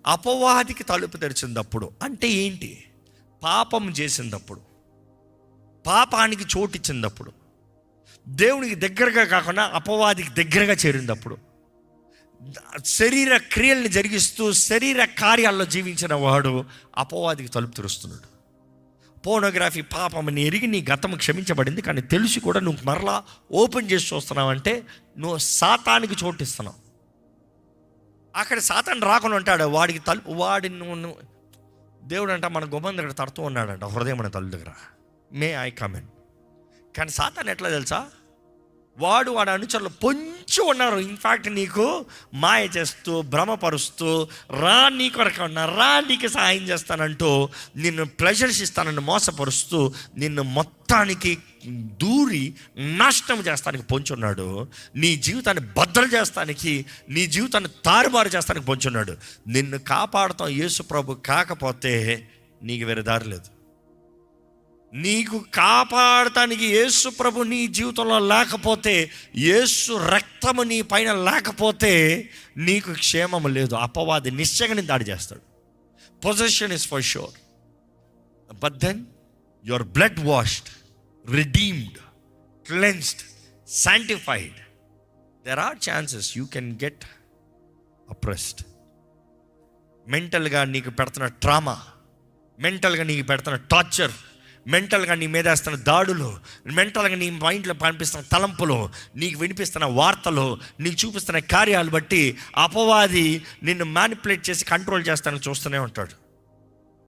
అపవాదికి తలుపు తెరిచినప్పుడు అంటే ఏంటి? పాపం చేసినప్పుడు, పాపానికి చోటిచ్చినప్పుడు, దేవునికి దగ్గరగా కాకుండా అపవాదికి దగ్గరగా చేరినప్పుడు, శరీర క్రియల్ని జరిగిస్తూ శరీర కార్యాల్లో జీవించిన వాడు అపవాదికి తలుపు తెరుస్తున్నాడు. పోర్నోగ్రఫీ పాపమని ఎరిగి నీ గతం క్షమించబడింది, కానీ తెలిసి కూడా నువ్వు మరలా ఓపెన్ చేసి చూస్తున్నావు అంటే నువ్వు సాతానికి చోటిస్తున్నావు. అక్కడ సాతాను రాకుండా ఉంటాడు, వాడికి తలుపు నువ్వు దేవుడు అంట మన గుమ్మం దగ్గర తడుతూ ఉన్నాడంట, హృదయం అనే తలుపు దగ్గర, మే ఐ కమెన్. కానీ సాతాను ఎట్లా తెలుసా? వాడి అనుచరులు పొంచి ఉన్నారు. ఇన్ఫ్యాక్ట్ నీకు మాయ చేస్తూ భ్రమపరుస్తూ, రా నీ కొరకు ఉన్నా, రా నీకు సహాయం చేస్తానంటూ, నిన్ను ప్లెజర్స్ ఇస్తానని మోసపరుస్తూ, నిన్ను మొత్తానికి దూరి నాశనం చేస్తానికి పొంచున్నాడు. నీ జీవితాన్ని బద్దలు చేస్తానికి, నీ జీవితాన్ని తారుమారు చేస్తానికి పొంచున్నాడు. నిన్ను కాపాడుతాం యేసు ప్రభు కాకపోతే నీకు వేరే దారి లేదు. నీకు కాపాడటానికి యేసు ప్రభు నీ జీవితంలో లేకపోతే, యేసు రక్తము నీ పైన లేకపోతే నీకు క్షేమము లేదు. అపవాది నిశ్చయంగా దాడి చేస్తాడు. Possession is for sure, but then your blood washed, redeemed, cleansed, sanctified, there are chances you can get oppressed. మెంటల్గా నీకు పెడుతున్న ట్రామా, మెంటల్గా నీకు పెడుతున్న టార్చర్, మెంటల్గా నీ మీద వేస్తున్న దాడులు, మెంటల్గా నీ మైండ్లో పంపిస్తున్న తలంపులు, నీకు వినిపిస్తున్న వార్తలు, నీకు చూపిస్తున్న కార్యాలు బట్టి అపవాది నిన్ను మ్యానిపులేట్ చేసి కంట్రోల్ చేస్తానని చూస్తూనే ఉంటాడు.